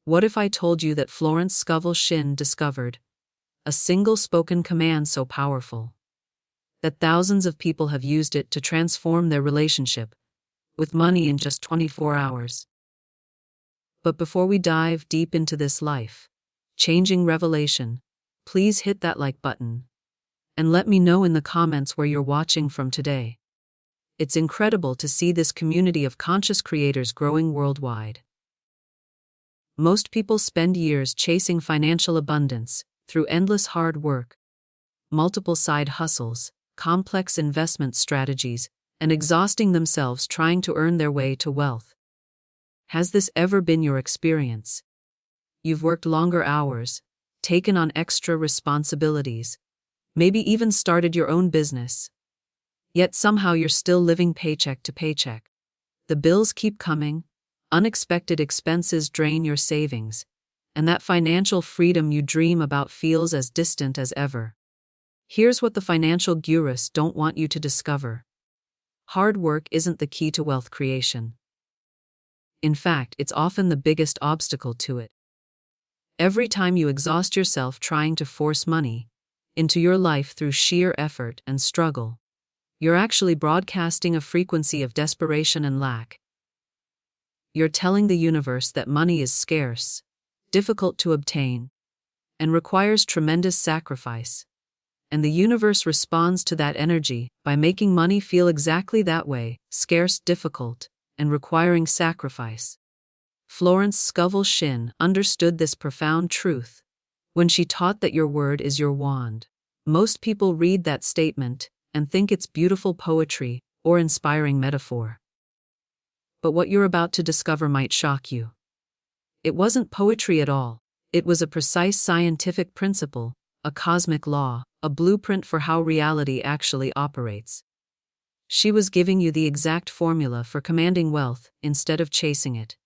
What if I told you that Florence Scovel Shinn discovered a single spoken command so powerful that thousands of people have used it to transform their relationship with money in just 24 hours? But before we dive deep into this life-changing revelation, please hit that like button and let me know in the comments where you're watching from today. It's incredible to see this community of conscious creators growing worldwide. Most people spend years chasing financial abundance through endless hard work, multiple side hustles, complex investment strategies, and exhausting themselves trying to earn their way to wealth. Has this ever been your experience? You've worked longer hours, taken on extra responsibilities, maybe even started your own business. Yet somehow you're still living paycheck to paycheck. The bills keep coming, unexpected expenses drain your savings, and that financial freedom you dream about feels as distant as ever. Here's what the financial gurus don't want you to discover. Hard work isn't the key to wealth creation. In fact, it's often the biggest obstacle to it. Every time you exhaust yourself trying to force money into your life through sheer effort and struggle, you're actually broadcasting a frequency of desperation and lack. You're telling the universe that money is scarce, difficult to obtain, and requires tremendous sacrifice. And the universe responds to that energy by making money feel exactly that way: scarce, difficult, and requiring sacrifice. Florence Scovel Shinn understood this profound truth when she taught that your word is your wand. Most people read that statement and think it's beautiful poetry or inspiring metaphor. But what you're about to discover might shock you. It wasn't poetry at all. It was a precise scientific principle, a cosmic law, a blueprint for how reality actually operates. She was giving you the exact formula for commanding wealth instead of chasing it.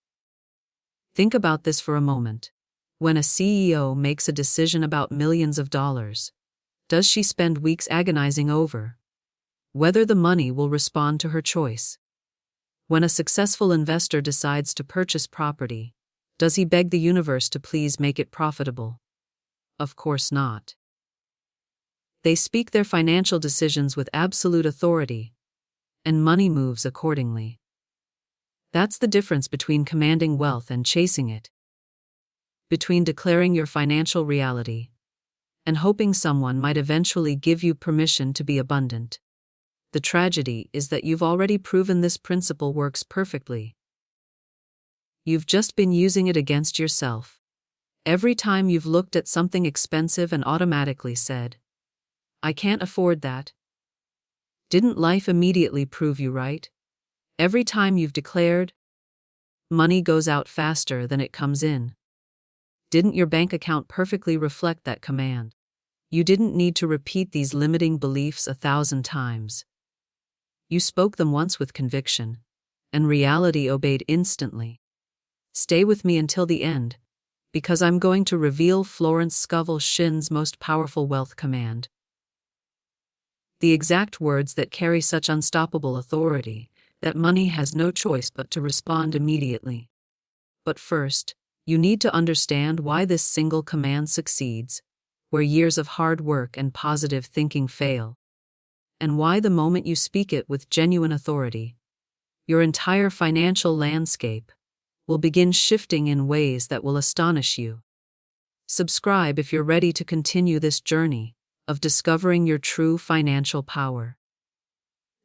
Think about this for a moment. When a CEO makes a decision about millions of dollars, does she spend weeks agonizing over whether the money will respond to her choice? When a successful investor decides to purchase property, does he beg the universe to please make it profitable? Of course not. They speak their financial decisions with absolute authority, and money moves accordingly. That's the difference between commanding wealth and chasing it. Between declaring your financial reality and hoping someone might eventually give you permission to be abundant. The tragedy is that you've already proven this principle works perfectly. You've just been using it against yourself. Every time you've looked at something expensive and automatically said, "I can't afford that." Didn't life immediately prove you right? Every time you've declared, "Money goes out faster than it comes in." Didn't your bank account perfectly reflect that command? You didn't need to repeat these limiting beliefs 1,000 times. You spoke them once with conviction, and reality obeyed instantly. Stay with me until the end, because I'm going to reveal Florence Scovel Shinn's most powerful wealth command. The exact words that carry such unstoppable authority that money has no choice but to respond immediately. But first, you need to understand why this single command succeeds, where years of hard work and positive thinking fail, and why the moment you speak it with genuine authority, your entire financial landscape will begin shifting in ways that will astonish you. Subscribe if you're ready to continue this journey of discovering your true financial power.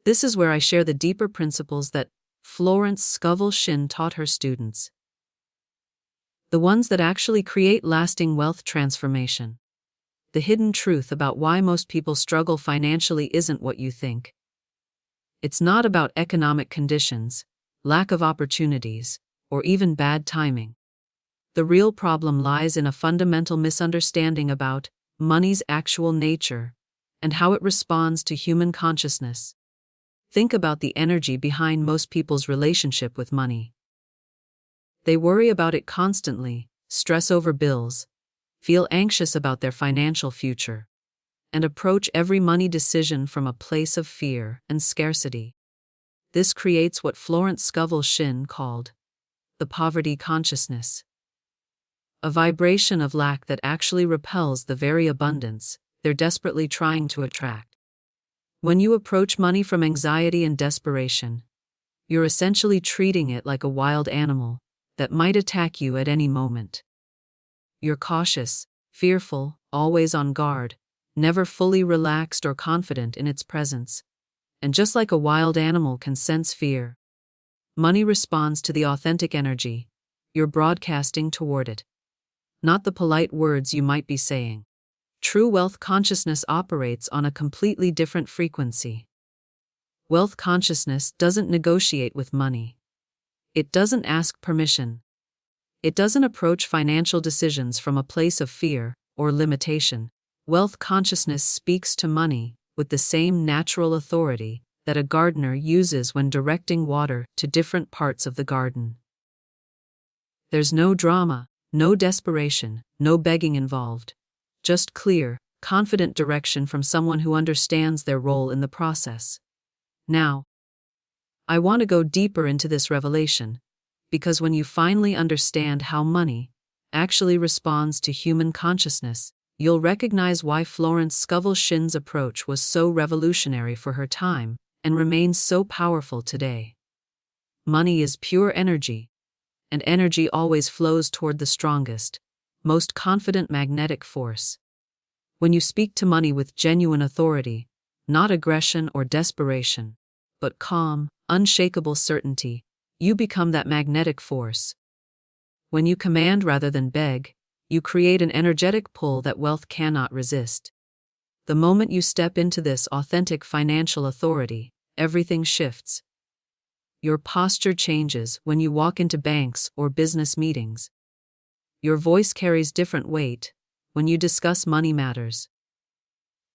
This is where I share the deeper principles that Florence Scovel Shinn taught her students. The ones that actually create lasting wealth transformation. The hidden truth about why most people struggle financially isn't what you think. It's not about economic conditions, lack of opportunities, or even bad timing. The real problem lies in a fundamental misunderstanding about money's actual nature and how it responds to human consciousness. Think about the energy behind most people's relationship with money. They worry about it constantly, stress over bills, feel anxious about their financial future, and approach every money decision from a place of fear and scarcity. This creates what Florence Scovel Shinn called the poverty consciousness. a vibration of lack that actually repels the very abundance they're desperately trying to attract. When you approach money from anxiety and desperation, you're essentially treating it like a wild animal that might attack you at any moment. You're cautious, fearful, always on guard, never fully relaxed or confident in its presence. And just like a wild animal can sense fear, money responds to the authentic energy you're broadcasting toward it, not the polite words you might be saying. True wealth consciousness operates on a completely different frequency. Wealth consciousness doesn't negotiate with money. It doesn't ask permission. It doesn't approach financial decisions from a place of fear or limitation. Wealth consciousness speaks to money with the same natural authority that a gardener uses when directing water to different parts of the garden. There's no drama, no desperation, no begging involved. Just clear, confident direction from someone who understands their role in the process. Now, I want to go deeper into this revelation, because when you finally understand how money actually responds to human consciousness, you'll recognize why Florence Scovel Shinn's approach was so revolutionary for her time and remains so powerful today. Money is pure energy, and energy always flows toward the strongest, most confident magnetic force. When you speak to money with genuine authority, not aggression or desperation, but calm, unshakable certainty, you become that magnetic force. When you command rather than beg, you create an energetic pull that wealth cannot resist. The moment you step into this authentic financial authority, everything shifts. Your posture changes when you walk into banks or business meetings. Your voice carries different weight when you discuss money matters.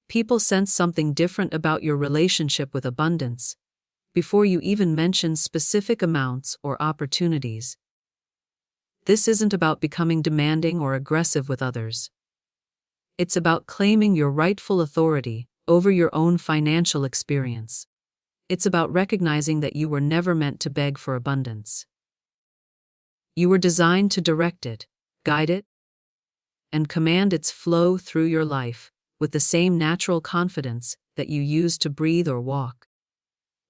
People sense something different about your relationship with abundance before you even mention specific amounts or opportunities. This isn't about becoming demanding or aggressive with others. It's about claiming your rightful authority over your own financial experience. It's about recognizing that you were never meant to beg for abundance. You were designed to direct it, guide it, and command its flow through your life with the same natural confidence that you use to breathe or walk.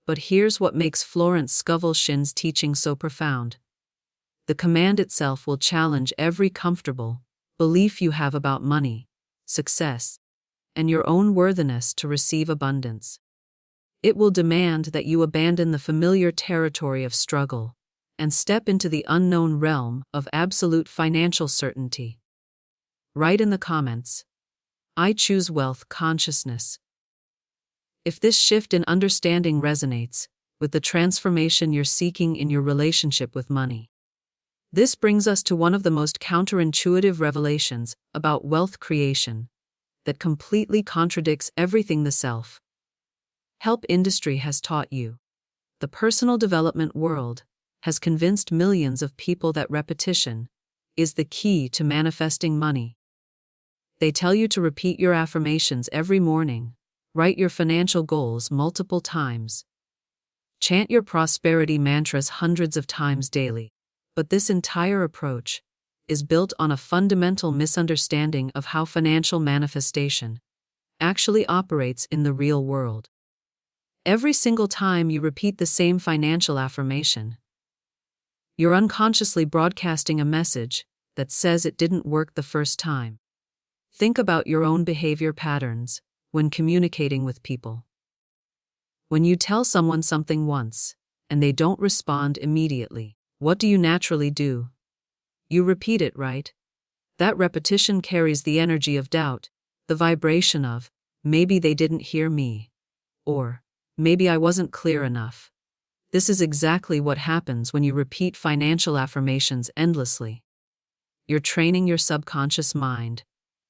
But here's what makes Florence Scovel Shinn's teaching so profound. The command itself will challenge every comfortable belief you have about money, success, and your own worthiness to receive abundance. It will demand that you abandon the familiar territory of struggle and step into the unknown realm of absolute financial certainty. Write in the comments, "I choose wealth consciousness," if this shift in understanding resonates with the transformation you're seeking in your relationship with money. This brings us to one of the most counterintuitive revelations about wealth creation that completely contradicts everything the self-help industry has taught you. The personal development world has convinced millions of people that repetition is the key to manifesting money. They tell you to repeat your affirmations every morning, write your financial goals multiple times, chant your prosperity mantras hundreds of times daily. But this entire approach is built on a fundamental misunderstanding of how financial manifestation actually operates in the real world. Every single time you repeat the same financial affirmation, you're unconsciously broadcasting a message that says it didn't work the first time. Think about your own behavior patterns when communicating with people. When you tell someone something once and they don't respond immediately, what do you naturally do? You repeat it, right? That repetition carries the energy of doubt, the vibration of, maybe they didn't hear me, or maybe I wasn't clear enough. This is exactly what happens when you repeat financial affirmations endlessly. You're training your subconscious mind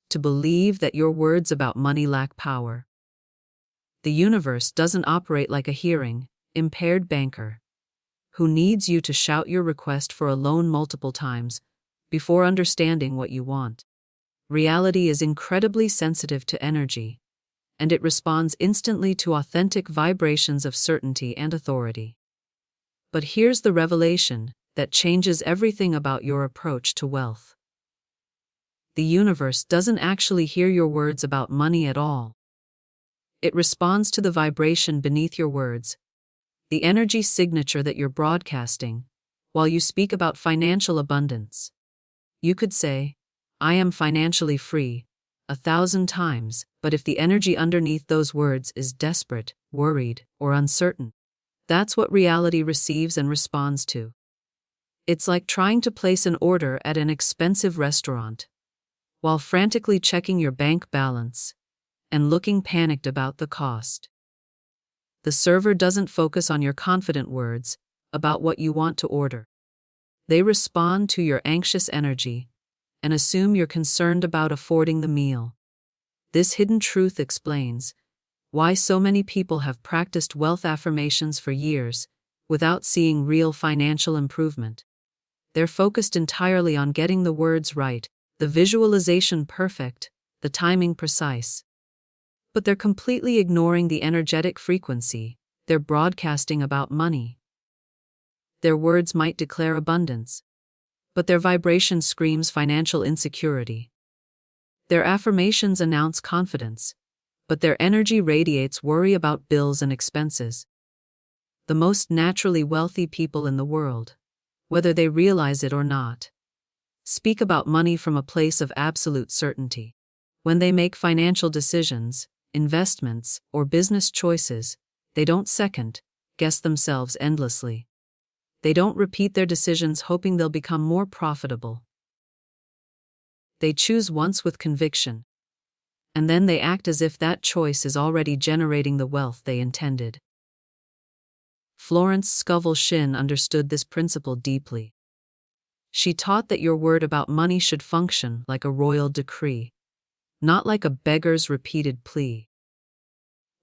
to believe that your words about money lack power. The universe doesn't operate like a hearing, impaired banker who needs you to shout your request for a loan multiple times before understanding what you want. Reality is incredibly sensitive to energy, and it responds instantly to authentic vibrations of certainty and authority. But here's the revelation that changes everything about your approach to wealth. the universe doesn't actually hear your words about money at all. It responds to the vibration beneath your words, the energy signature that you're broadcasting, while you speak about financial abundance. You could say, "I am financially free," 1,000 times, but if the energy underneath those words is desperate, worried, or uncertain, that's what reality receives and responds to. It's like trying to place an order at an expensive restaurant, while frantically checking your bank balance and looking panicked about the cost. The server doesn't focus on your confident words about what you want to order. They respond to your anxious energy and assume you're concerned about affording the meal. This hidden truth explains why so many people have practiced wealth affirmations for years without seeing real financial improvement. They're focused entirely on getting the words right, the visualization perfect, the timing precise. But they're completely ignoring the energetic frequency they're broadcasting about money. Their words might declare abundance, but their vibration screams financial insecurity. Their affirmations announce confidence, but their energy radiates worry about bills and expenses. The most naturally wealthy people in the world, whether they realize it or not, speak about money from a place of absolute certainty. When they make financial decisions, investments, or business choices, they don't second-guess themselves endlessly. They don't repeat their decisions hoping they'll become more profitable. They choose once with conviction, and then they act as if that choice is already generating the wealth they intended. Florence Scovel Shinn understood this principle deeply. She taught that your word about money should function like a royal decree, not like a beggar's repeated plea.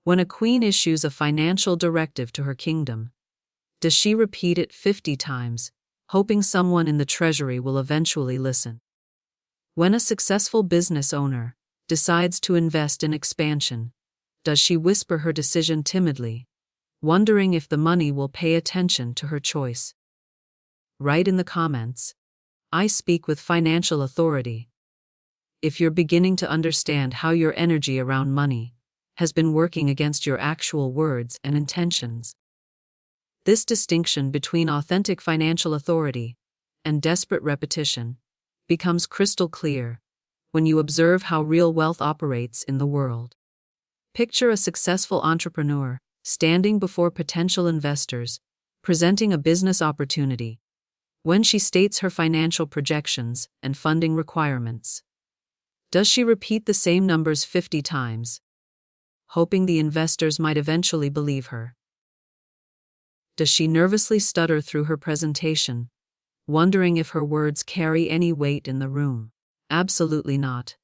When a queen issues a financial directive to her kingdom, does she repeat it 50 times, hoping someone in the treasury will eventually listen? When a successful business owner decides to invest in expansion, does she whisper her decision timidly, wondering if the money will pay attention to her choice? Write in the comments, "I speak with financial authority," if you're beginning to understand how your energy around money has been working against your actual words and intentions. This distinction between authentic financial authority and desperate repetition becomes crystal clear when you observe how real wealth operates in the world. Picture a successful entrepreneur standing before potential investors, presenting a business opportunity. When she states her financial projections and funding requirements, does she repeat the same numbers 50 times, hoping the investors might eventually believe her? Does she nervously stutter through her presentation, wondering if her words carry any weight in the room? Absolutely not.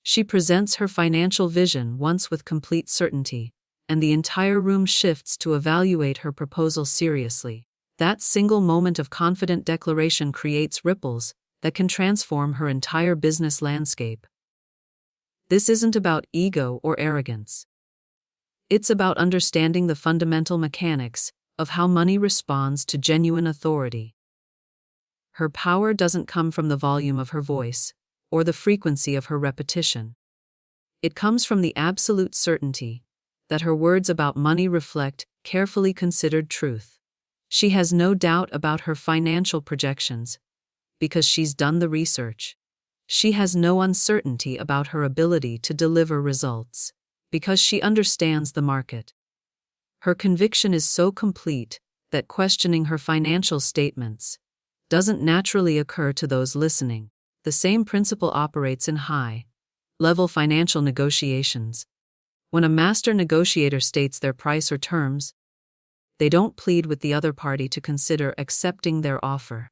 She presents her financial vision once with complete certainty, and the entire room shifts to evaluate her proposal seriously. That single moment of confident declaration creates ripples that can transform her entire business landscape. This isn't about ego or arrogance. It's about understanding the fundamental mechanics of how money responds to genuine authority. Her power doesn't come from the volume of her voice or the frequency of her repetition. It comes from the absolute certainty that her words about money reflect carefully considered truth. She has no doubt about her financial projections because she's done the research. She has no uncertainty about her ability to deliver results because she understands the market. Her conviction is so complete that questioning her financial statements doesn't naturally occur to those listening. The same principle operates in high-level financial negotiations. When a master negotiator states their price or terms, they don't plead with the other party to consider accepting their offer.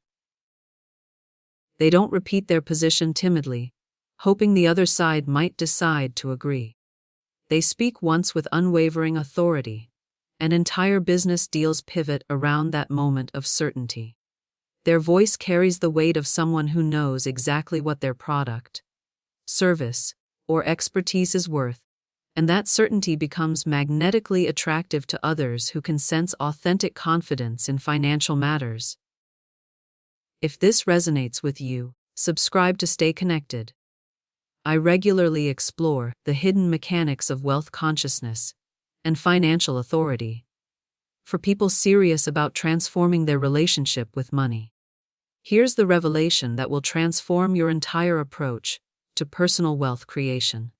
They don't repeat their position timidly, hoping the other side might decide to agree. They speak once with unwavering authority, and entire business deals pivot around that moment of certainty. Their voice carries the weight of someone who knows exactly what their product, service, or expertise is worth, and that certainty becomes magnetically attractive to others who can sense authentic confidence in financial matters. If this resonates with you, subscribe to stay connected. I regularly explore the hidden mechanics of wealth consciousness and financial authority for people serious about transforming their relationship with money. Here's the revelation that will transform your entire approach to personal wealth creation.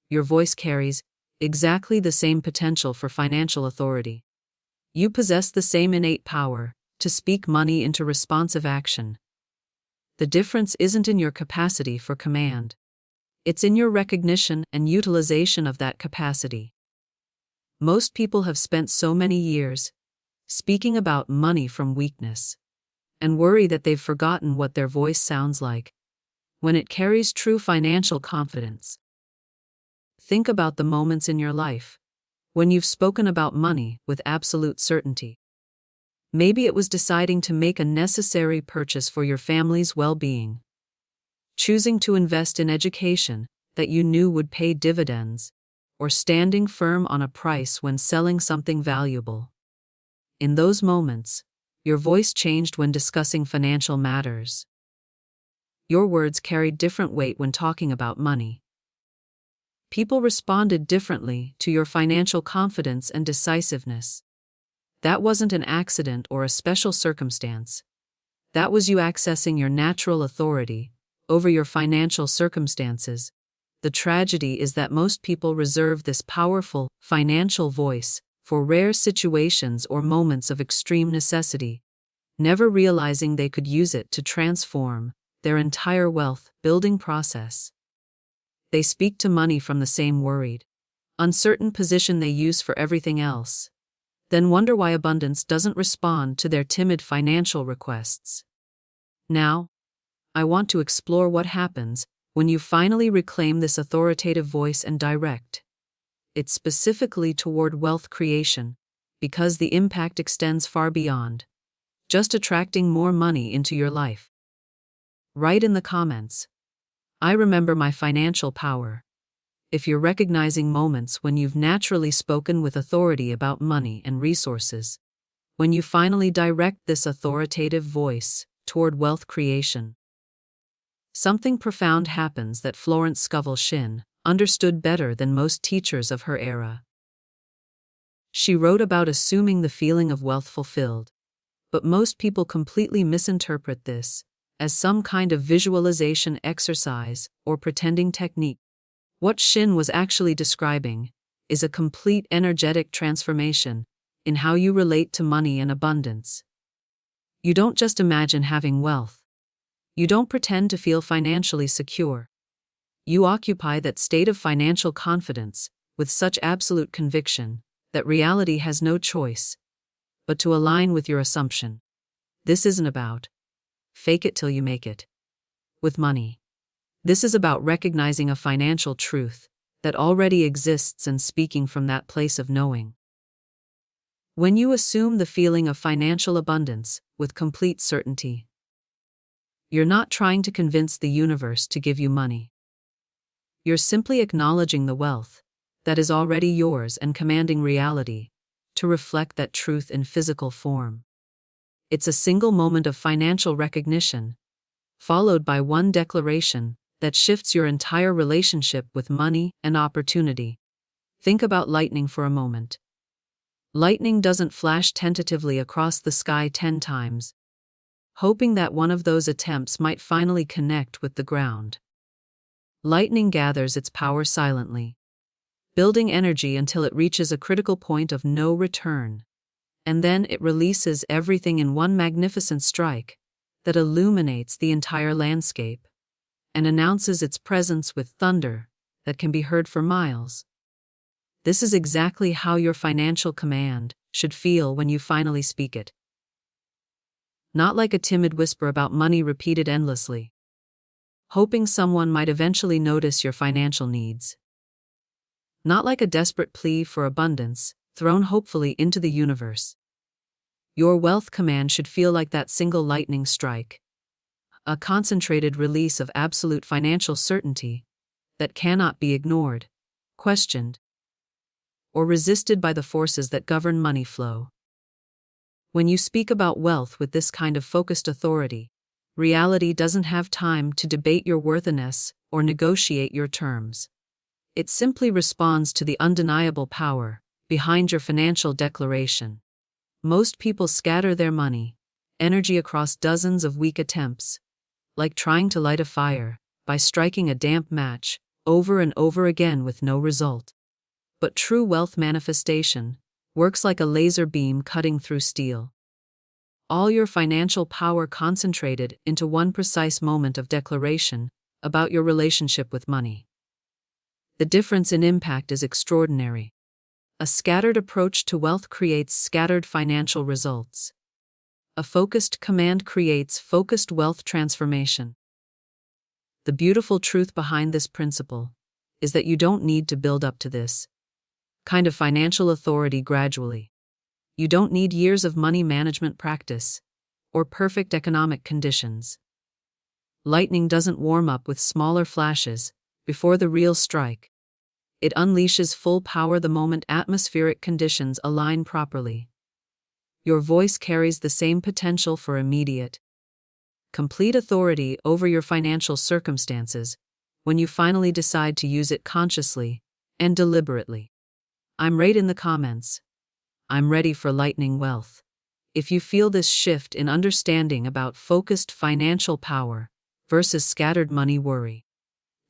Your voice carries exactly the same potential for financial authority. You possess the same innate power to speak money into responsive action. The difference isn't in your capacity for command. It's in your recognition and utilization of that capacity. Most people have spent so many years speaking about money from weakness and worry that they've forgotten what their voice sounds like when it carries true financial confidence. Think about the moments in your life when you've spoken about money with absolute certainty. Maybe it was deciding to make a necessary purchase for your family's well-being, choosing to invest in education that you knew would pay dividends, or standing firm on a price when selling something valuable. In those moments, your voice changed when discussing financial matters. Your words carried different weight when talking about money. People responded differently to your financial confidence and decisiveness. That wasn't an accident or a special circumstance. That was you accessing your natural authority over your financial circumstances. The tragedy is that most people reserve this powerful financial voice for rare situations or moments of extreme necessity, never realizing they could use it to transform their entire wealth-building process. They speak to money from the same worried, uncertain position they use for everything else, then wonder why abundance doesn't respond to their timid financial requests. Now, I want to explore what happens when you finally reclaim this authoritative voice and direct it specifically toward wealth creation, because the impact extends far beyond just attracting more money into your life. Write in the comments, I remember my financial power, if you're recognizing moments when you've naturally spoken with authority about money and resources, when you finally direct this authoritative voice toward wealth creation. Something profound happens that Florence Scovel Shinn understood better than most teachers of her era. She wrote about assuming the feeling of wealth fulfilled, but most people completely misinterpret this as some kind of visualization exercise or pretending technique. What Shinn was actually describing is a complete energetic transformation in how you relate to money and abundance. You don't just imagine having wealth. You don't pretend to feel financially secure. You occupy that state of financial confidence with such absolute conviction that reality has no choice but to align with your assumption. This isn't about fake it till you make it with money. This is about recognizing a financial truth that already exists and speaking from that place of knowing. When you assume the feeling of financial abundance with complete certainty, you're not trying to convince the universe to give you money. You're simply acknowledging the wealth that is already yours and commanding reality to reflect that truth in physical form. It's a single moment of financial recognition, followed by one declaration that shifts your entire relationship with money and opportunity. Think about lightning for a moment. Lightning doesn't flash tentatively across the sky 10 times, hoping that one of those attempts might finally connect with the ground. Lightning gathers its power silently, building energy until it reaches a critical point of no return, and then it releases everything in one magnificent strike that illuminates the entire landscape and announces its presence with thunder that can be heard for miles. This is exactly how your financial command should feel when you finally speak it. Not like a timid whisper about money repeated endlessly, hoping someone might eventually notice your financial needs. Not like a desperate plea for abundance, thrown hopefully into the universe. Your wealth command should feel like that single lightning strike, a concentrated release of absolute financial certainty that cannot be ignored, questioned, or resisted by the forces that govern money flow. When you speak about wealth with this kind of focused authority, reality doesn't have time to debate your worthiness or negotiate your terms. It simply responds to the undeniable power behind your financial declaration. Most people scatter their money, energy across dozens of weak attempts, like trying to light a fire by striking a damp match over and over again with no result. But true wealth manifestation works like a laser beam cutting through steel. All your financial power concentrated into one precise moment of declaration about your relationship with money. The difference in impact is extraordinary. A scattered approach to wealth creates scattered financial results. A focused command creates focused wealth transformation. The beautiful truth behind this principle is that you don't need to build up to this kind of financial authority gradually. You don't need years of money management practice or perfect economic conditions. Lightning doesn't warm up with smaller flashes before the real strike. It unleashes full power the moment atmospheric conditions align properly. Your voice carries the same potential for immediate, complete authority over your financial circumstances when you finally decide to use it consciously and deliberately. I'm right in the comments. I'm ready for lightning wealth. If you feel this shift in understanding about focused financial power versus scattered money worry,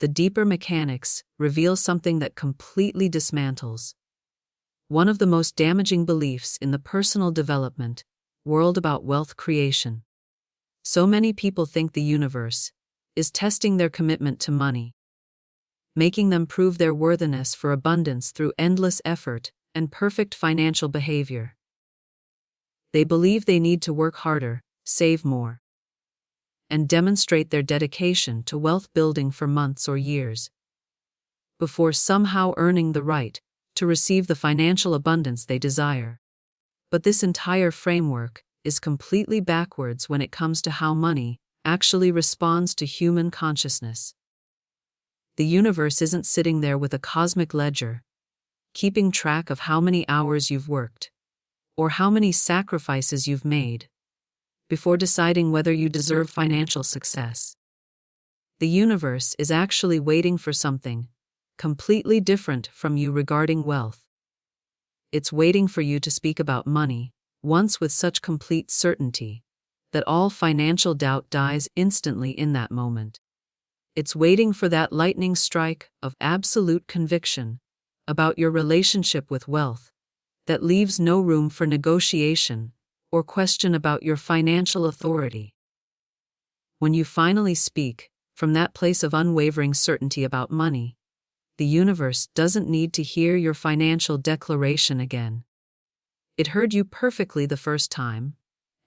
the deeper mechanics reveal something that completely dismantles one of the most damaging beliefs in the personal development world about wealth creation. So many people think the universe is testing their commitment to money, making them prove their worthiness for abundance through endless effort and perfect financial behavior. They believe they need to work harder, save more, and demonstrate their dedication to wealth building for months or years before somehow earning the right to receive the financial abundance they desire. But this entire framework is completely backwards when it comes to how money actually responds to human consciousness. The universe isn't sitting there with a cosmic ledger, keeping track of how many hours you've worked, or how many sacrifices you've made, before deciding whether you deserve financial success. The universe is actually waiting for something completely different from you regarding wealth. It's waiting for you to speak about money once with such complete certainty that all financial doubt dies instantly in that moment. It's waiting for that lightning strike of absolute conviction about your relationship with wealth that leaves no room for negotiation or question about your financial authority. When you finally speak from that place of unwavering certainty about money, the universe doesn't need to hear your financial declaration again. It heard you perfectly the first time,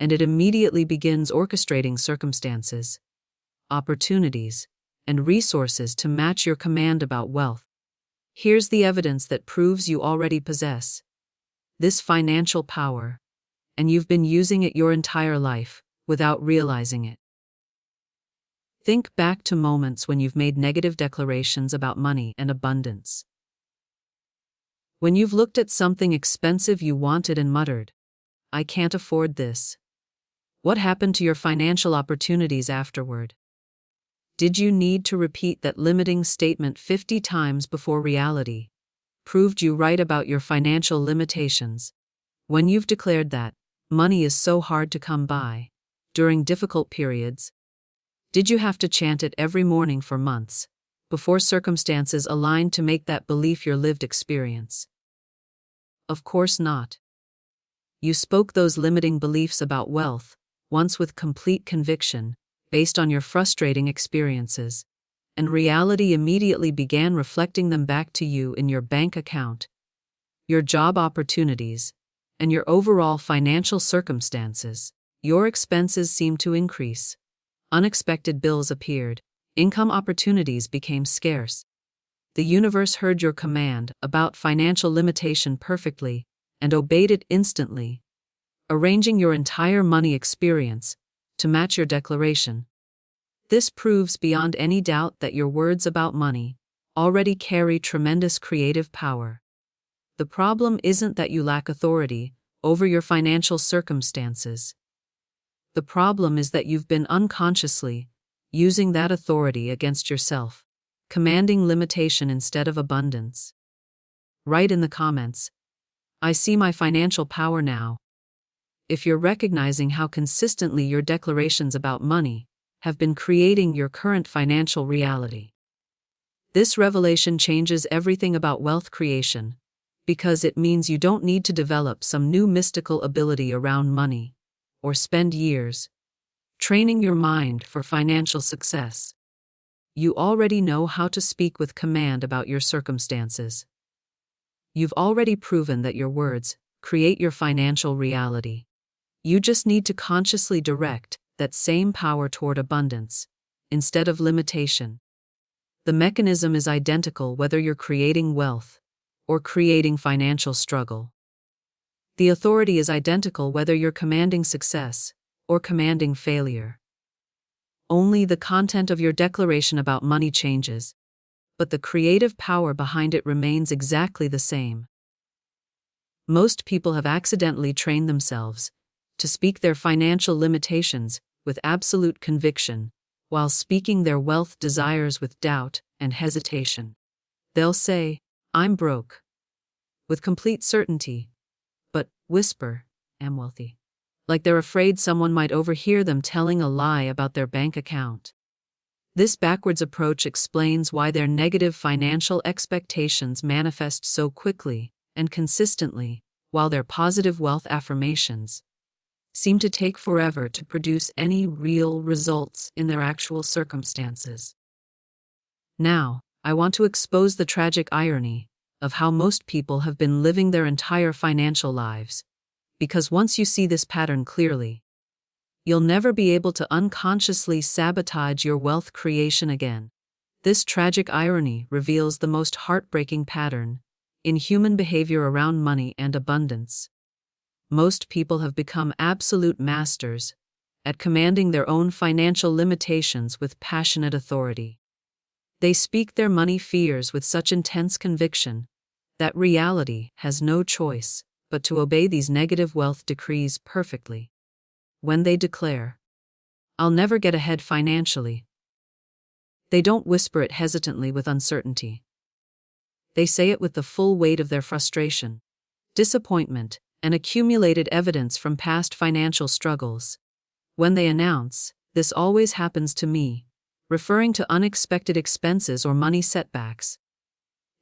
and it immediately begins orchestrating circumstances, opportunities, and resources to match your command about wealth. Here's the evidence that proves you already possess this financial power, and you've been using it your entire life without realizing it. Think back to moments when you've made negative declarations about money and abundance. When you've looked at something expensive you wanted and muttered, "I can't afford this." What happened to your financial opportunities afterward? Did you need to repeat that limiting statement 50 times before reality proved you right about your financial limitations? When you've declared that money is so hard to come by during difficult periods, did you have to chant it every morning for months before circumstances aligned to make that belief your lived experience? Of course not. You spoke those limiting beliefs about wealth once with complete conviction, based on your frustrating experiences, and reality immediately began reflecting them back to you in your bank account, your job opportunities, and your overall financial circumstances. Your expenses seemed to increase. Unexpected bills appeared. Income opportunities became scarce. The universe heard your command about financial limitation perfectly and obeyed it instantly, arranging your entire money experience to match your declaration. This proves beyond any doubt that your words about money already carry tremendous creative power. The problem isn't that you lack authority over your financial circumstances. The problem is that you've been unconsciously using that authority against yourself. commanding limitation instead of abundance. Write in the comments, I see my financial power now. If you're recognizing how consistently your declarations about money have been creating your current financial reality. This revelation changes everything about wealth creation, because it means you don't need to develop some new mystical ability around money, or spend years training your mind for financial success. You already know how to speak with command about your circumstances. You've already proven that your words create your financial reality. You just need to consciously direct that same power toward abundance, instead of limitation. The mechanism is identical whether you're creating wealth or creating financial struggle. The authority is identical whether you're commanding success or commanding failure. Only the content of your declaration about money changes, but the creative power behind it remains exactly the same. Most people have accidentally trained themselves to speak their financial limitations with absolute conviction, while speaking their wealth desires with doubt and hesitation. They'll say, I'm broke, with complete certainty, but whisper, I'm wealthy, like they're afraid someone might overhear them telling a lie about their bank account. This backwards approach explains why their negative financial expectations manifest so quickly and consistently, while their positive wealth affirmations seem to take forever to produce any real results in their actual circumstances. Now, I want to expose the tragic irony of how most people have been living their entire financial lives, because once you see this pattern clearly, you'll never be able to unconsciously sabotage your wealth creation again. This tragic irony reveals the most heartbreaking pattern in human behavior around money and abundance. Most people have become absolute masters at commanding their own financial limitations with passionate authority. They speak their money fears with such intense conviction that reality has no choice but to obey these negative wealth decrees perfectly. When they declare, I'll never get ahead financially, they don't whisper it hesitantly with uncertainty. They say it with the full weight of their frustration, disappointment, and accumulated evidence from past financial struggles. When they announce, this always happens to me, referring to unexpected expenses or money setbacks,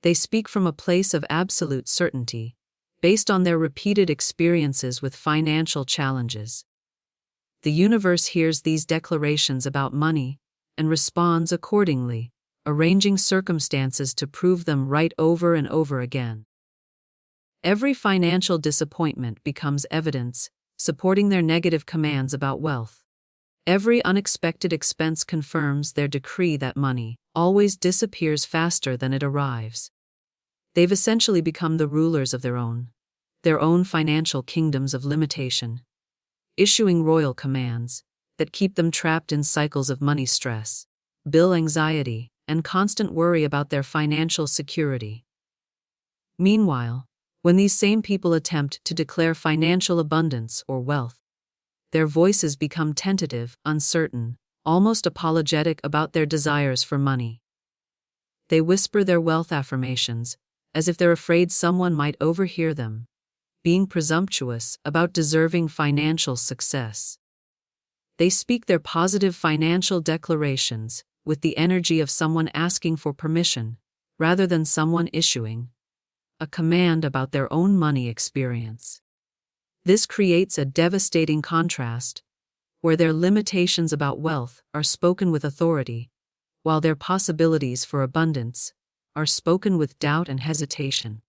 they speak from a place of absolute certainty, based on their repeated experiences with financial challenges. The universe hears these declarations about money and responds accordingly, arranging circumstances to prove them right over and over again. Every financial disappointment becomes evidence, supporting their negative commands about wealth. Every unexpected expense confirms their decree that money always disappears faster than it arrives. They've essentially become the rulers of their own financial kingdoms of limitation, issuing royal commands that keep them trapped in cycles of money stress, bill anxiety, and constant worry about their financial security. Meanwhile, when these same people attempt to declare financial abundance or wealth, their voices become tentative, uncertain, almost apologetic about their desires for money. They whisper their wealth affirmations, as if they're afraid someone might overhear them, being presumptuous about deserving financial success. They speak their positive financial declarations with the energy of someone asking for permission, rather than someone issuing a command about their own money experience. This creates a devastating contrast, where their limitations about wealth are spoken with authority, while their possibilities for abundance are spoken with doubt and hesitation.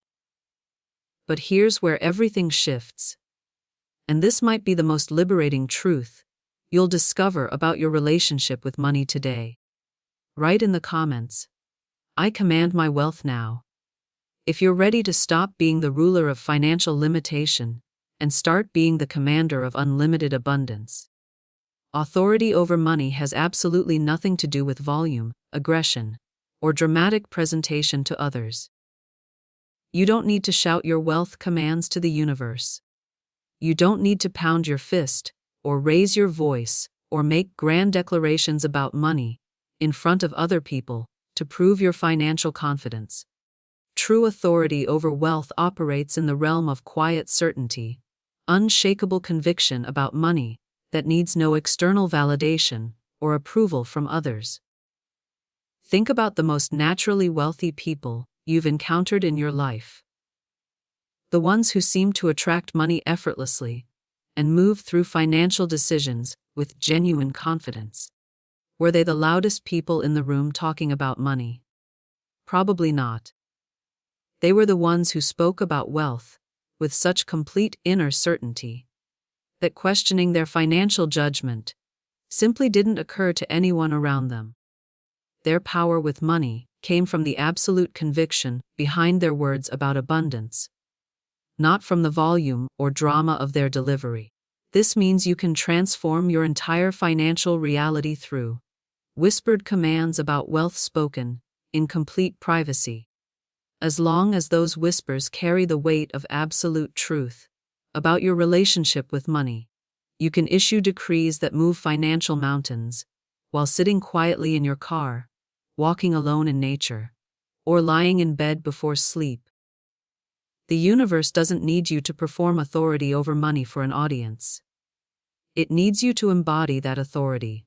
But here's where everything shifts. And this might be the most liberating truth you'll discover about your relationship with money today. Write in the comments, I command my wealth now. If you're ready to stop being the ruler of financial limitation and start being the commander of unlimited abundance. Authority over money has absolutely nothing to do with volume, aggression, or dramatic presentation to others. You don't need to shout your wealth commands to the universe. You don't need to pound your fist, or raise your voice, or make grand declarations about money in front of other people to prove your financial confidence. True authority over wealth operates in the realm of quiet certainty, unshakable conviction about money that needs no external validation or approval from others. Think about the most naturally wealthy people you've encountered in your life. The ones who seem to attract money effortlessly and move through financial decisions with genuine confidence. Were they the loudest people in the room talking about money? Probably not. They were the ones who spoke about wealth with such complete inner certainty that questioning their financial judgment simply didn't occur to anyone around them. Their power with money came from the absolute conviction behind their words about abundance, not from the volume or drama of their delivery. This means you can transform your entire financial reality through whispered commands about wealth spoken in complete privacy. As long as those whispers carry the weight of absolute truth about your relationship with money, you can issue decrees that move financial mountains while sitting quietly in your car, walking alone in nature, or lying in bed before sleep. The universe doesn't need you to perform authority over money for an audience. It needs you to embody that authority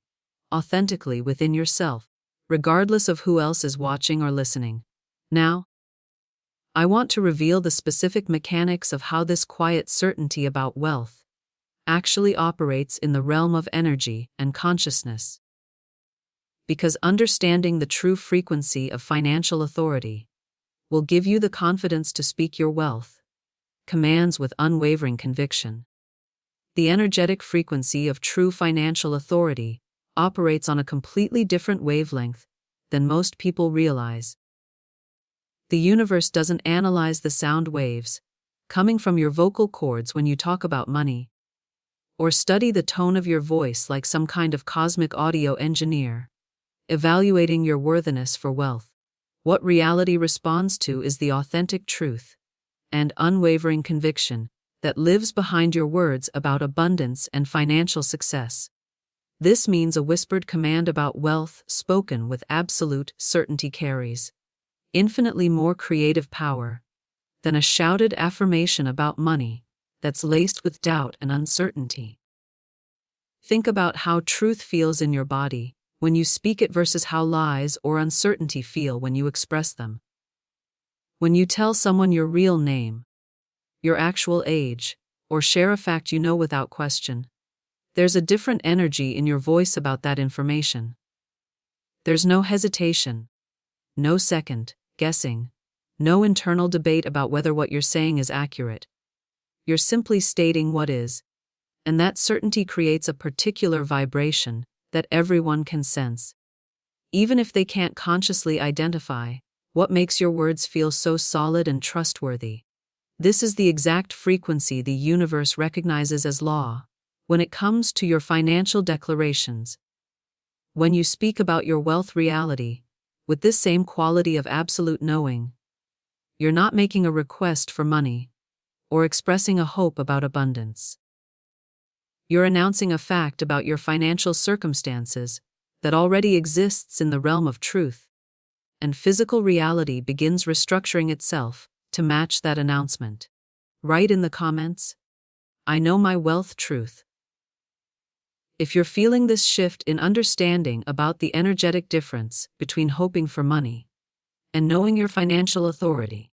authentically within yourself, regardless of who else is watching or listening. Now, I want to reveal the specific mechanics of how this quiet certainty about wealth actually operates in the realm of energy and consciousness. Because understanding the true frequency of financial authority will give you the confidence to speak your wealth commands with unwavering conviction. The energetic frequency of true financial authority operates on a completely different wavelength than most people realize. The universe doesn't analyze the sound waves coming from your vocal cords when you talk about money, or study the tone of your voice like some kind of cosmic audio engineer, evaluating your worthiness for wealth. What reality responds to is the authentic truth and unwavering conviction that lives behind your words about abundance and financial success. This means a whispered command about wealth spoken with absolute certainty carries infinitely more creative power than a shouted affirmation about money that's laced with doubt and uncertainty. Think about how truth feels in your body when you speak it versus how lies or uncertainty feel when you express them. When you tell someone your real name, your actual age, or share a fact you know without question, there's a different energy in your voice about that information. There's no hesitation, no second guessing, no internal debate about whether what you're saying is accurate. You're simply stating what is, and that certainty creates a particular vibration that everyone can sense. Even if they can't consciously identify what makes your words feel so solid and trustworthy. This is the exact frequency the universe recognizes as law when it comes to your financial declarations. When you speak about your wealth reality with this same quality of absolute knowing, you're not making a request for money or expressing a hope about abundance. You're announcing a fact about your financial circumstances that already exists in the realm of truth, and physical reality begins restructuring itself to match that announcement. Write in the comments, "I know my wealth truth." If you're feeling this shift in understanding about the energetic difference between hoping for money and knowing your financial authority,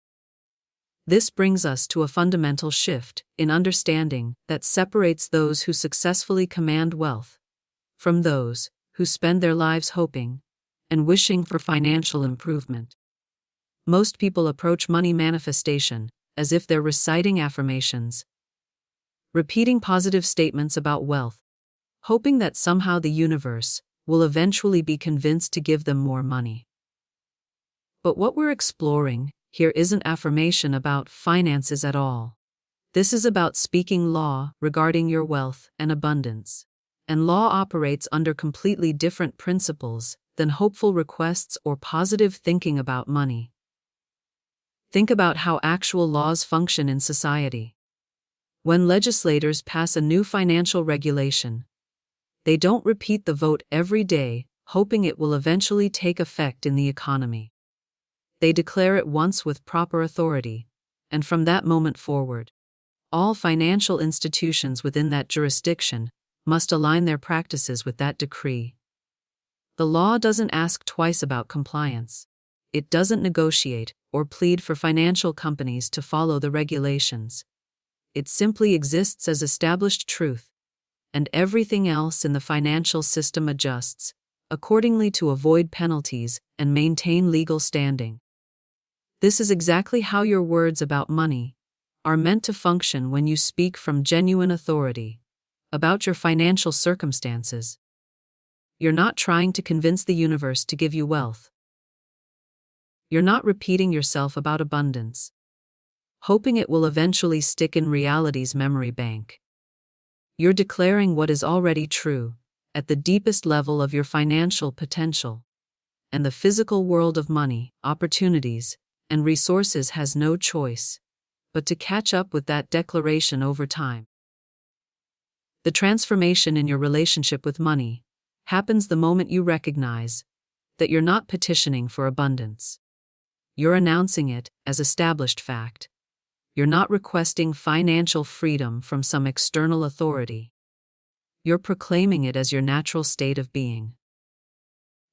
this brings us to a fundamental shift in understanding that separates those who successfully command wealth from those who spend their lives hoping and wishing for financial improvement. Most people approach money manifestation as if they're reciting affirmations, repeating positive statements about wealth, hoping that somehow the universe will eventually be convinced to give them more money. But what we're exploring here isn't affirmation about finances at all. This is about speaking law regarding your wealth and abundance. And law operates under completely different principles than hopeful requests or positive thinking about money. Think about how actual laws function in society. When legislators pass a new financial regulation, they don't repeat the vote every day, hoping it will eventually take effect in the economy. They declare it once with proper authority, and from that moment forward, all financial institutions within that jurisdiction must align their practices with that decree. The law doesn't ask twice about compliance. It doesn't negotiate or plead for financial companies to follow the regulations. It simply exists as established truth, and everything else in the financial system adjusts accordingly to avoid penalties and maintain legal standing. This is exactly how your words about money are meant to function when you speak from genuine authority about your financial circumstances. You're not trying to convince the universe to give you wealth. You're not repeating yourself about abundance, hoping it will eventually stick in reality's memory bank. You're declaring what is already true at the deepest level of your financial potential, and the physical world of money, opportunities, and resources has no choice but to catch up with that declaration over time. The transformation in your relationship with money happens the moment you recognize that you're not petitioning for abundance. You're announcing it as established fact. You're not requesting financial freedom from some external authority. You're proclaiming it as your natural state of being.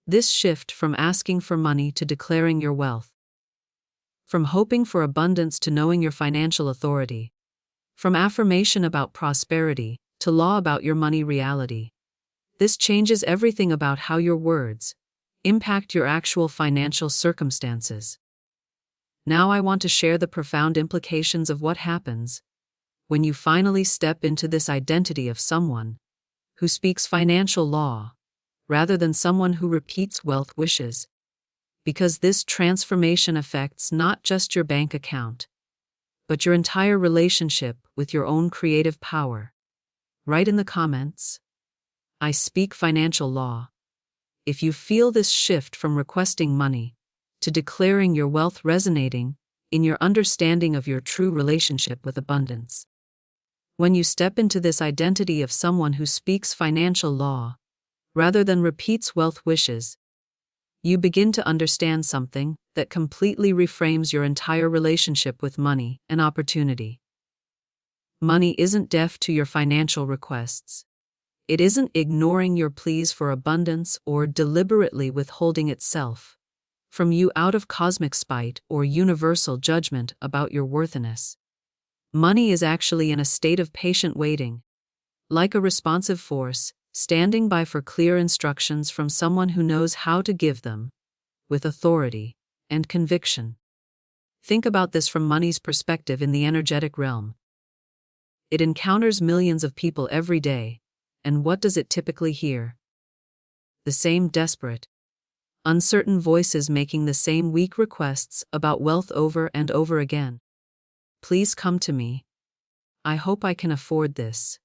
This shift from asking for money to declaring your wealth, from hoping for abundance to knowing your financial authority, from affirmation about prosperity to law about your money reality. This changes everything about how your words impact your actual financial circumstances. Now I want to share the profound implications of what happens when you finally step into this identity of someone who speaks financial law rather than someone who repeats wealth wishes. Because this transformation affects not just your bank account, but your entire relationship with your own creative power. Write in the comments, "I speak financial law," if you feel this shift from requesting money to declaring your wealth resonating in your understanding of your true relationship with abundance. When you step into this identity of someone who speaks financial law rather than repeats wealth wishes, you begin to understand something that completely reframes your entire relationship with money and opportunity. Money isn't deaf to your financial requests. It isn't ignoring your pleas for abundance or deliberately withholding itself from you out of cosmic spite or universal judgment about your worthiness. Money is actually in a state of patient waiting, like a responsive force, standing by for clear instructions from someone who knows how to give them, with authority and conviction. Think about this from money's perspective in the energetic realm. It encounters millions of people every day, and what does it typically hear? The same desperate, uncertain voices making the same weak requests about wealth over and over again. Please come to me. I hope I can afford this.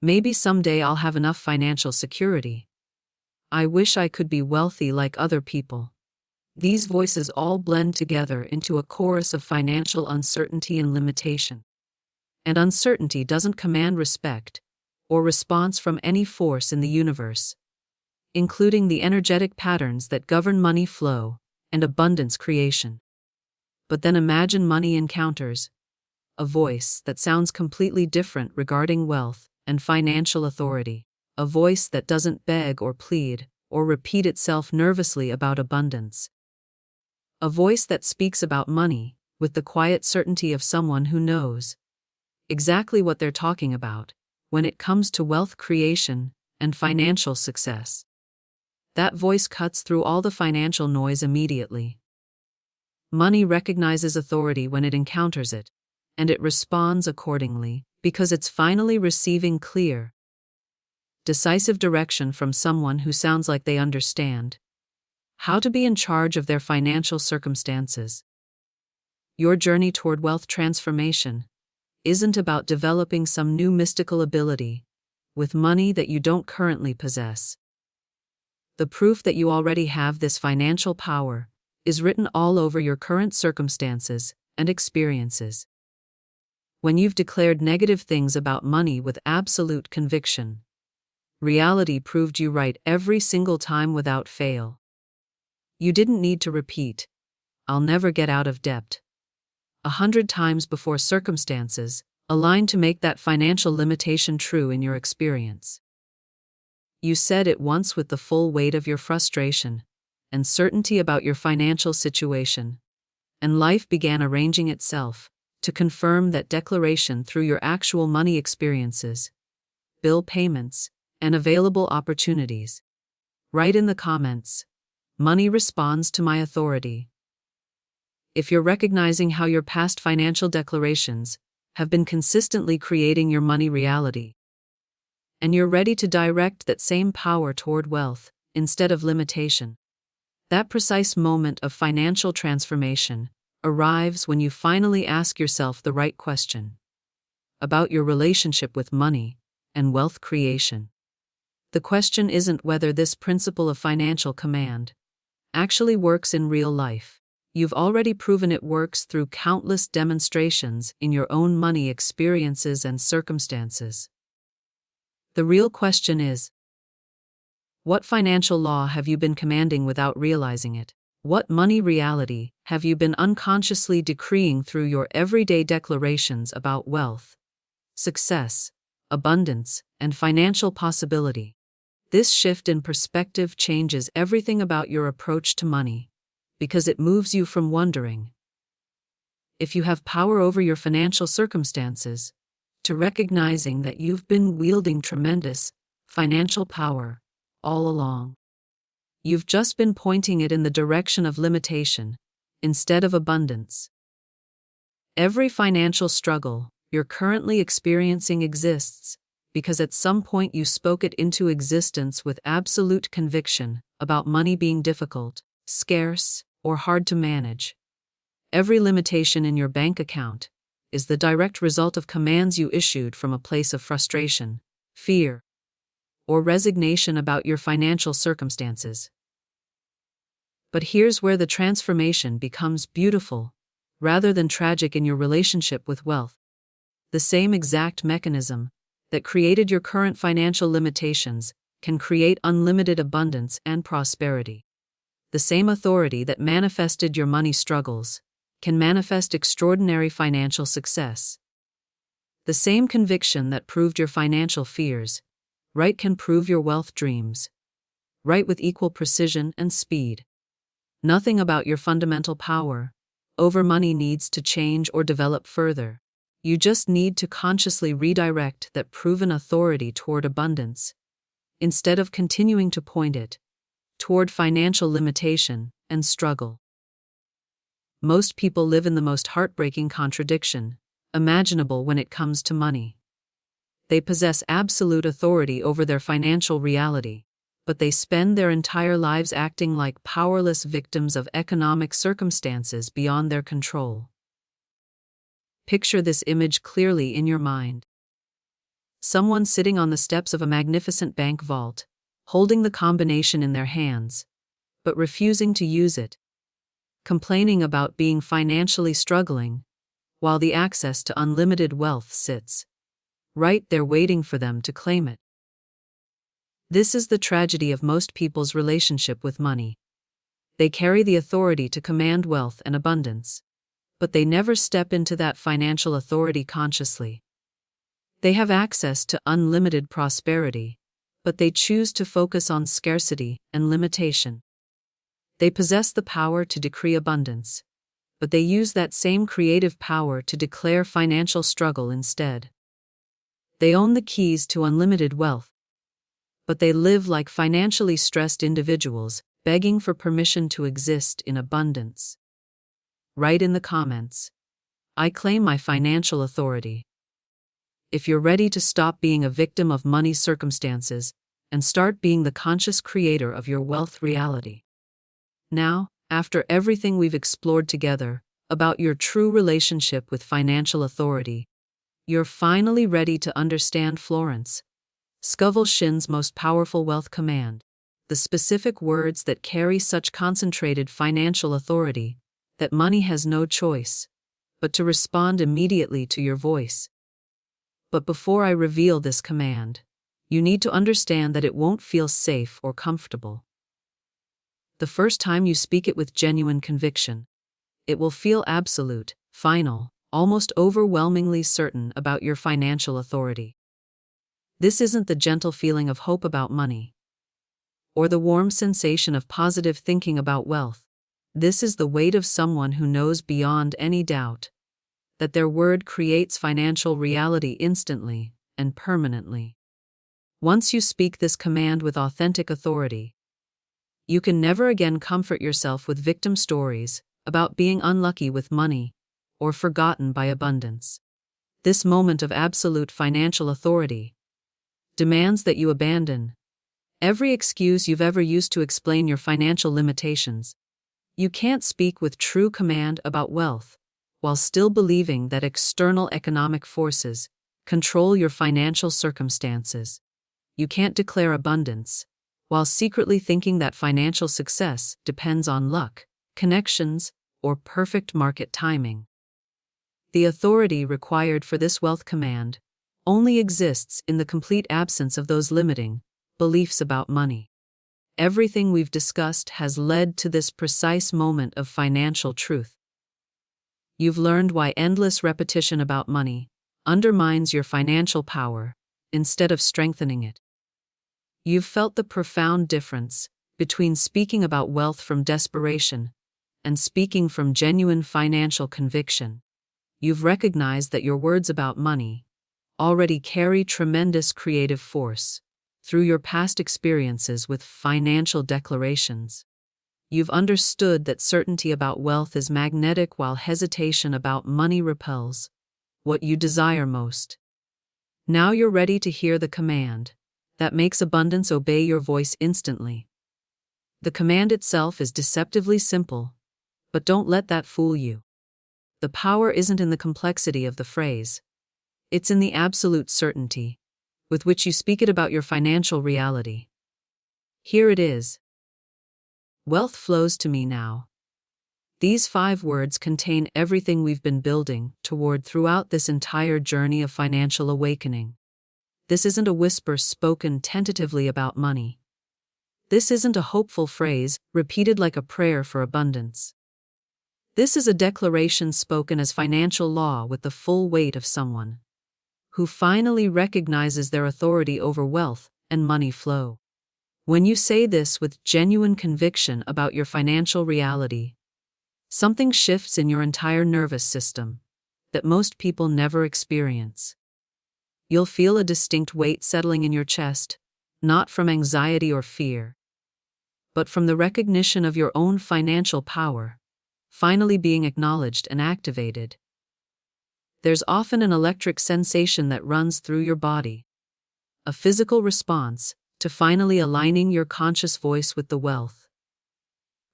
Maybe someday I'll have enough financial security. I wish I could be wealthy like other people. These voices all blend together into a chorus of financial uncertainty and limitation. And uncertainty doesn't command respect or response from any force in the universe, including the energetic patterns that govern money flow and abundance creation. But then imagine money encounters a voice that sounds completely different regarding wealth and financial authority, a voice that doesn't beg or plead or repeat itself nervously about abundance, a voice that speaks about money with the quiet certainty of someone who knows exactly what they're talking about when it comes to wealth creation and financial success. That voice cuts through all the financial noise immediately. Money recognizes authority when it encounters it, and it responds accordingly because it's finally receiving clear, decisive direction from someone who sounds like they understand how to be in charge of their financial circumstances. Your journey toward wealth transformation isn't about developing some new mystical ability with money that you don't currently possess. The proof that you already have this financial power is written all over your current circumstances and experiences. When you've declared negative things about money with absolute conviction, Reality proved you right every single time without fail. You didn't need to repeat, "I'll never get out of debt," 100 times before circumstances aligned to make that financial limitation true in your experience. You said it once with the full weight of your frustration and certainty about your financial situation, and life began arranging itself to confirm that declaration through your actual money experiences, bill payments, and available opportunities. Write in the comments, "Money responds to my authority," if you're recognizing how your past financial declarations have been consistently creating your money reality, and you're ready to direct that same power toward wealth instead of limitation. That precise moment of financial transformation arrives when you finally ask yourself the right question about your relationship with money and wealth creation. The question isn't whether this principle of financial command actually works in real life. You've already proven it works through countless demonstrations in your own money experiences and circumstances. The real question is, what financial law have you been commanding without realizing it? What money reality have you been unconsciously decreeing through your everyday declarations about wealth, success, abundance, and financial possibility? This shift in perspective changes everything about your approach to money, because it moves you from wondering if you have power over your financial circumstances to recognizing that you've been wielding tremendous financial power all along. You've just been pointing it in the direction of limitation instead of abundance. Every financial struggle you're currently experiencing exists because at some point you spoke it into existence with absolute conviction about money being difficult, scarce, or hard to manage. Every limitation in your bank account is the direct result of commands you issued from a place of frustration, fear, or resignation about your financial circumstances. But here's where the transformation becomes beautiful, rather than tragic in your relationship with wealth. The same exact mechanism that created your current financial limitations can create unlimited abundance and prosperity. The same authority that manifested your money struggles can manifest extraordinary financial success. The same conviction that proved your financial fears right can prove your wealth dreams, right with equal precision and speed. Nothing about your fundamental power over money needs to change or develop further. You just need to consciously redirect that proven authority toward abundance, instead of continuing to point it toward financial limitation and struggle. Most people live in the most heartbreaking contradiction imaginable when it comes to money. They possess absolute authority over their financial reality, but they spend their entire lives acting like powerless victims of economic circumstances beyond their control. Picture this image clearly in your mind. Someone sitting on the steps of a magnificent bank vault, holding the combination in their hands, but refusing to use it, complaining about being financially struggling, while the access to unlimited wealth sits right there waiting for them to claim it. This is the tragedy of most people's relationship with money. They carry the authority to command wealth and abundance, but they never step into that financial authority consciously. They have access to unlimited prosperity, but they choose to focus on scarcity and limitation. They possess the power to decree abundance, but they use that same creative power to declare financial struggle instead. They own the keys to unlimited wealth, but they live like financially stressed individuals, begging for permission to exist in abundance. Write in the comments, "I claim my financial authority." If you're ready to stop being a victim of money circumstances and start being the conscious creator of your wealth reality. Now, after everything we've explored together about your true relationship with financial authority, you're finally ready to understand Florence Scovel Shinn's most powerful wealth command, the specific words that carry such concentrated financial authority that money has no choice but to respond immediately to your voice. But before I reveal this command, You need to understand that it won't feel safe or comfortable. The first time you speak it with genuine conviction, it will feel absolute, final, almost overwhelmingly certain about your financial authority. This isn't the gentle feeling of hope about money, or the warm sensation of positive thinking about wealth. This is the weight of someone who knows beyond any doubt that their word creates financial reality instantly and permanently. Once you speak this command with authentic authority, you can never again comfort yourself with victim stories about being unlucky with money or forgotten by abundance. This moment of absolute financial authority demands that you abandon every excuse you've ever used to explain your financial limitations. You can't speak with true command about wealth while still believing that external economic forces control your financial circumstances. You can't declare abundance while secretly thinking that financial success depends on luck, connections, or perfect market timing. The authority required for this wealth command only exists in the complete absence of those limiting beliefs about money. Everything we've discussed has led to this precise moment of financial truth. You've learned why endless repetition about money undermines your financial power instead of strengthening it. You've felt the profound difference between speaking about wealth from desperation and speaking from genuine financial conviction. You've recognized that your words about money already carry tremendous creative force through your past experiences with financial declarations. You've understood that certainty about wealth is magnetic while hesitation about money repels what you desire most. Now you're ready to hear the command that makes abundance obey your voice instantly. The command itself is deceptively simple, but don't let that fool you. The power isn't in the complexity of the phrase. It's in the absolute certainty with which you speak it about your financial reality. Here it is. Wealth flows to me now. These 5 words contain everything we've been building toward throughout this entire journey of financial awakening. This isn't a whisper spoken tentatively about money. This isn't a hopeful phrase repeated like a prayer for abundance. This is a declaration spoken as financial law with the full weight of someone who finally recognizes their authority over wealth and money flow. When you say this with genuine conviction about your financial reality, something shifts in your entire nervous system that most people never experience. You'll feel a distinct weight settling in your chest, not from anxiety or fear, but from the recognition of your own financial power finally being acknowledged and activated. There's often an electric sensation that runs through your body, a physical response to finally aligning your conscious voice with the wealth,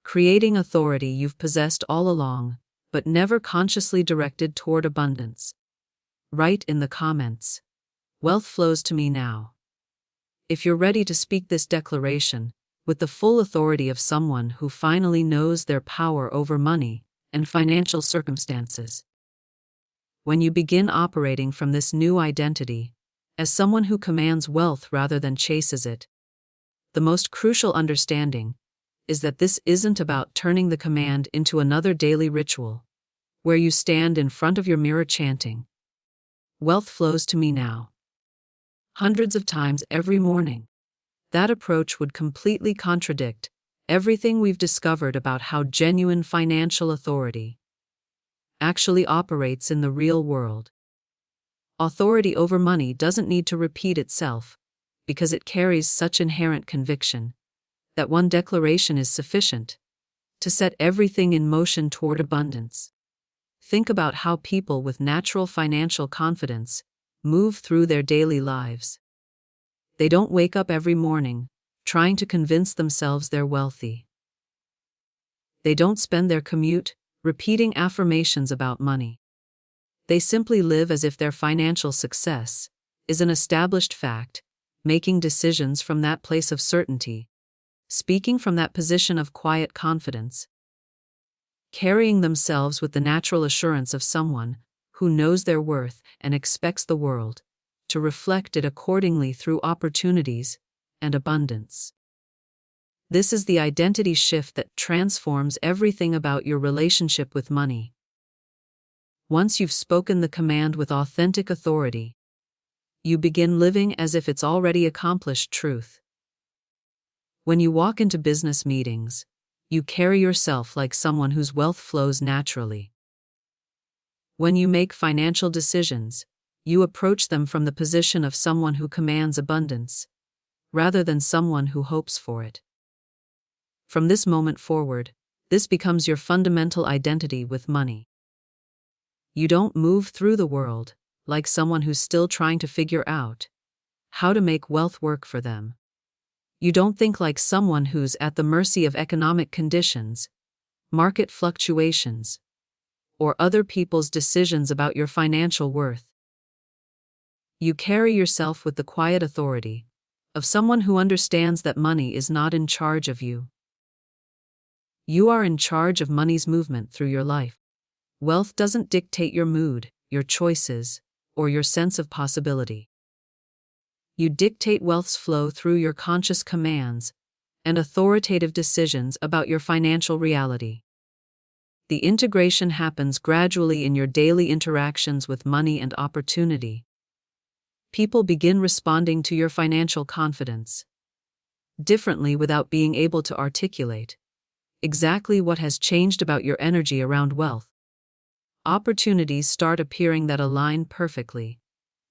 creating authority you've possessed all along, but never consciously directed toward abundance. Write in the comments, "Wealth flows to me now," if you're ready to speak this declaration with the full authority of someone who finally knows their power over money and financial circumstances. When you begin operating from this new identity, as someone who commands wealth rather than chases it, the most crucial understanding is that this isn't about turning the command into another daily ritual, where you stand in front of your mirror chanting, "Wealth flows to me now," hundreds of times every morning. That approach would completely contradict everything we've discovered about how genuine financial authority actually operates in the real world. Authority over money doesn't need to repeat itself, because it carries such inherent conviction that one declaration is sufficient to set everything in motion toward abundance. Think about how people with natural financial confidence move through their daily lives. They don't wake up every morning trying to convince themselves they're wealthy. They don't spend their commute repeating affirmations about money. They simply live as if their financial success is an established fact, making decisions from that place of certainty, speaking from that position of quiet confidence, carrying themselves with the natural assurance of someone who knows their worth and expects the world to reflect it accordingly through opportunities and abundance. This is the identity shift that transforms everything about your relationship with money. Once you've spoken the command with authentic authority, you begin living as if it's already accomplished truth. When you walk into business meetings, you carry yourself like someone whose wealth flows naturally. When you make financial decisions, you approach them from the position of someone who commands abundance, rather than someone who hopes for it. From this moment forward, this becomes your fundamental identity with money. You don't move through the world like someone who's still trying to figure out how to make wealth work for them. You don't think like someone who's at the mercy of economic conditions, market fluctuations, or other people's decisions about your financial worth. You carry yourself with the quiet authority of someone who understands that money is not in charge of you. You are in charge of money's movement through your life. Wealth doesn't dictate your mood, your choices, or your sense of possibility. You dictate wealth's flow through your conscious commands and authoritative decisions about your financial reality. The integration happens gradually in your daily interactions with money and opportunity. People begin responding to your financial confidence differently without being able to articulate exactly what has changed about your energy around wealth. Opportunities start appearing that align perfectly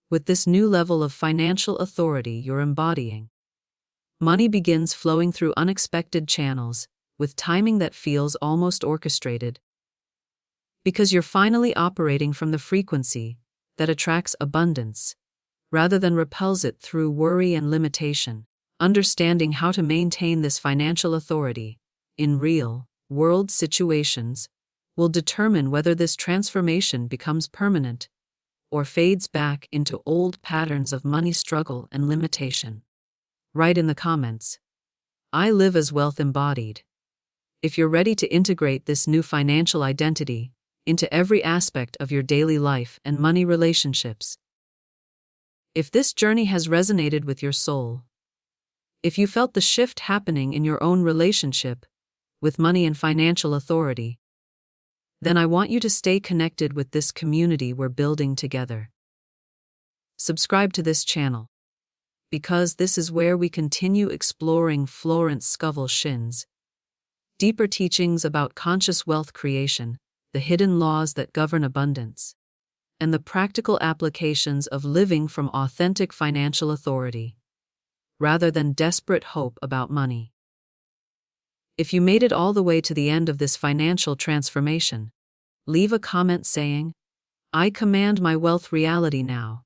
with this new level of financial authority you're embodying. Money begins flowing through unexpected channels, with timing that feels almost orchestrated. Because you're finally operating from the frequency that attracts abundance, rather than repels it through worry and limitation. Understanding how to maintain this financial authority in real-world situations will determine whether this transformation becomes permanent or fades back into old patterns of money struggle and limitation. Write in the comments, "I live as wealth embodied," if you're ready to integrate this new financial identity into every aspect of your daily life and money relationships. If this journey has resonated with your soul, if you felt the shift happening in your own relationship with money and financial authority, then I want you to stay connected with this community we're building together. Subscribe to this channel, because this is where we continue exploring Florence Scovel Shinn's deeper teachings about conscious wealth creation, the hidden laws that govern abundance, and the practical applications of living from authentic financial authority, rather than desperate hope about money. If you made it all the way to the end of this financial transformation, leave a comment saying, "I command my wealth reality now,"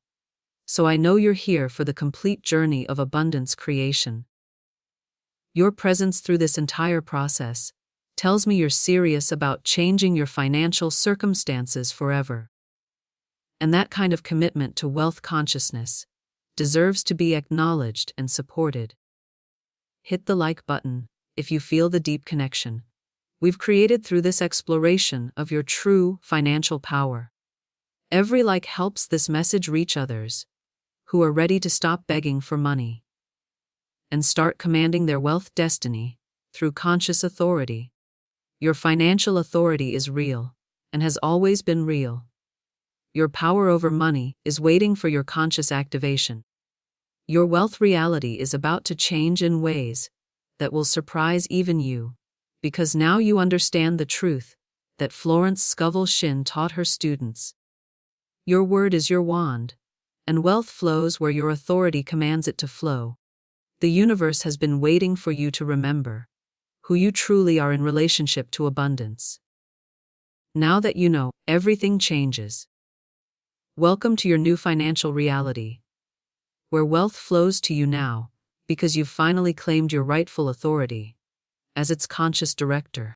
so I know you're here for the complete journey of abundance creation. Your presence through this entire process tells me you're serious about changing your financial circumstances forever. And that kind of commitment to wealth consciousness deserves to be acknowledged and supported. Hit the like button if you feel the deep connection we've created through this exploration of your true financial power. Every like helps this message reach others who are ready to stop begging for money and start commanding their wealth destiny through conscious authority. Your financial authority is real and has always been real. Your power over money is waiting for your conscious activation. Your wealth reality is about to change in ways that will surprise even you, because now you understand the truth that Florence Scovel Shinn taught her students. Your word is your wand, and wealth flows where your authority commands it to flow. The universe has been waiting for you to remember who you truly are in relationship to abundance. Now that you know, everything changes. Welcome to your new financial reality, where wealth flows to you now, because you've finally claimed your rightful authority as its conscious director.